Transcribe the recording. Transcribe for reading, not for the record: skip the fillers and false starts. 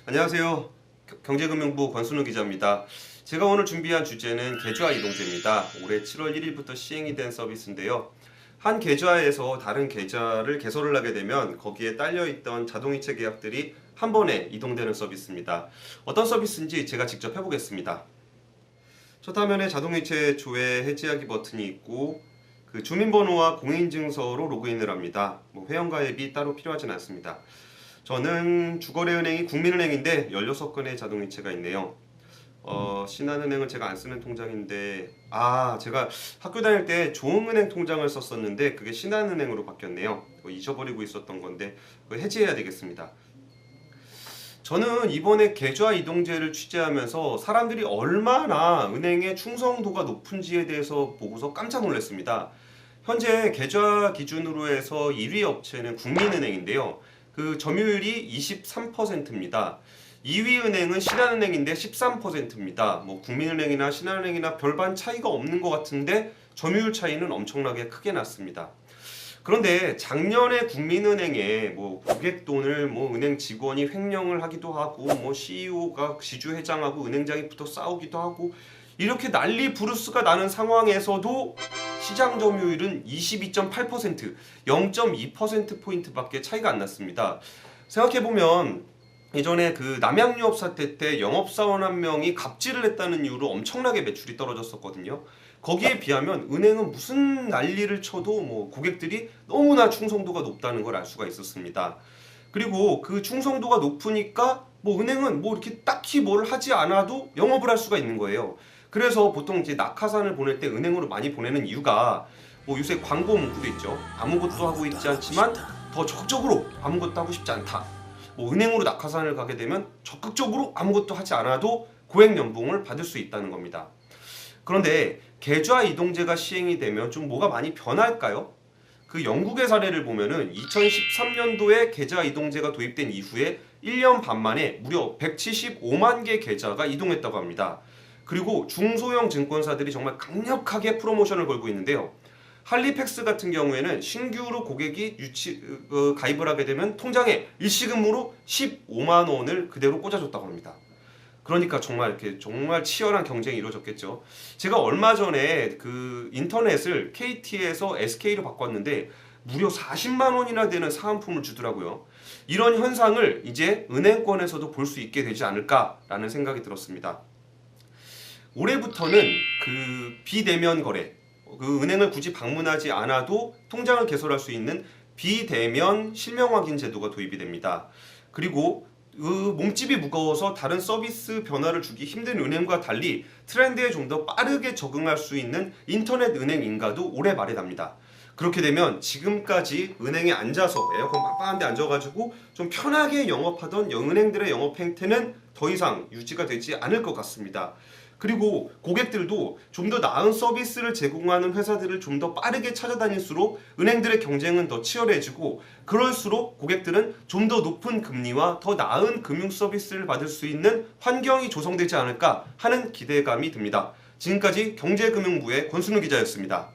안녕하세요. 경제금융부 권순우 기자입니다. 제가 오늘 준비한 주제는 계좌 이동제입니다. 올해 7월 1일부터 시행이 된 서비스인데요. 한 계좌에서 다른 계좌를 개설을 하게 되면 거기에 딸려있던 자동이체 계약들이 한 번에 이동되는 서비스입니다. 어떤 서비스인지 제가 직접 해보겠습니다. 첫 화면에 자동이체 조회 해지하기 버튼이 있고 그 주민번호와 공인증서로 로그인을 합니다. 회원가입이 따로 필요하진 않습니다. 저는 주거래은행이 국민은행인데 16건의 자동이체가 있네요. 신한은행은 제가 안 쓰는 통장인데 제가 학교 다닐 때 조흥은행 통장을 썼었는데 그게 신한은행으로 바뀌었네요. 그거 잊어버리고 있었던 건데 그거 해지해야 되겠습니다. 저는 이번에 계좌 이동제를 취재하면서 사람들이 얼마나 은행의 충성도가 높은지에 대해서 보고서 깜짝 놀랐습니다. 현재 계좌 기준으로 해서 1위 업체는 국민은행인데요. 그 점유율이 23%입니다. 2위 은행은 신한은행인데 13%입니다. 국민은행이나 신한은행이나 별반 차이가 없는 것 같은데 점유율 차이는 엄청나게 크게 났습니다. 그런데 작년에 국민은행에 고객 돈을 은행 직원이 횡령을 하기도 하고 CEO가 지주회장하고 은행장이 붙어 싸우기도 하고 이렇게 난리 부르스가 나는 상황에서도 시장 점유율은 22.8%, 0.2%포인트밖에 차이가 안 났습니다. 생각해보면 예전에 그 남양유업 사태 때 영업사원 한 명이 갑질을 했다는 이유로 엄청나게 매출이 떨어졌었거든요. 거기에 비하면 은행은 무슨 난리를 쳐도 고객들이 너무나 충성도가 높다는 걸 알 수가 있었습니다. 그리고 그 충성도가 높으니까 은행은 이렇게 딱히 뭘 하지 않아도 영업을 할 수가 있는 거예요. 그래서 보통 이제 낙하산을 보낼 때 은행으로 많이 보내는 이유가 요새 광고 문구도 있죠. 아무것도 하고 있지 않지만 더 적극적으로 아무것도 하고 싶지 않다. 은행으로 낙하산을 가게 되면 적극적으로 아무것도 하지 않아도 고액 연봉을 받을 수 있다는 겁니다. 그런데 계좌 이동제가 시행이 되면 좀 뭐가 많이 변할까요? 그 영국의 사례를 보면은 2013년도에 계좌 이동제가 도입된 이후에 1년 반 만에 무려 175만 개 계좌가 이동했다고 합니다. 그리고 중소형 증권사들이 정말 강력하게 프로모션을 걸고 있는데요. 할리팩스 같은 경우에는 신규로 고객이 가입을 하게 되면 통장에 일시금으로 15만 원을 그대로 꽂아줬다고 합니다. 그러니까 정말 치열한 경쟁이 이루어졌겠죠. 제가 얼마 전에 그 인터넷을 KT에서 SK로 바꿨는데 무려 40만 원이나 되는 사은품을 주더라고요. 이런 현상을 이제 은행권에서도 볼 수 있게 되지 않을까라는 생각이 들었습니다. 올해부터는 그 비대면 거래, 그 은행을 굳이 방문하지 않아도 통장을 개설할 수 있는 비대면 실명 확인 제도가 도입이 됩니다. 그리고 그 몸집이 무거워서 다른 서비스 변화를 주기 힘든 은행과 달리 트렌드에 좀 더 빠르게 적응할 수 있는 인터넷 은행 인가도 올해 말에 납니다. 그렇게 되면 지금까지 은행에 앉아서 에어컨 빵빵한 데 앉아가지고 좀 편하게 영업하던 은행들의 영업 행태는 더 이상 유지가 되지 않을 것 같습니다. 그리고 고객들도 좀 더 나은 서비스를 제공하는 회사들을 좀 더 빠르게 찾아다닐수록 은행들의 경쟁은 더 치열해지고 그럴수록 고객들은 좀 더 높은 금리와 더 나은 금융 서비스를 받을 수 있는 환경이 조성되지 않을까 하는 기대감이 듭니다. 지금까지 경제금융부의 권순우 기자였습니다.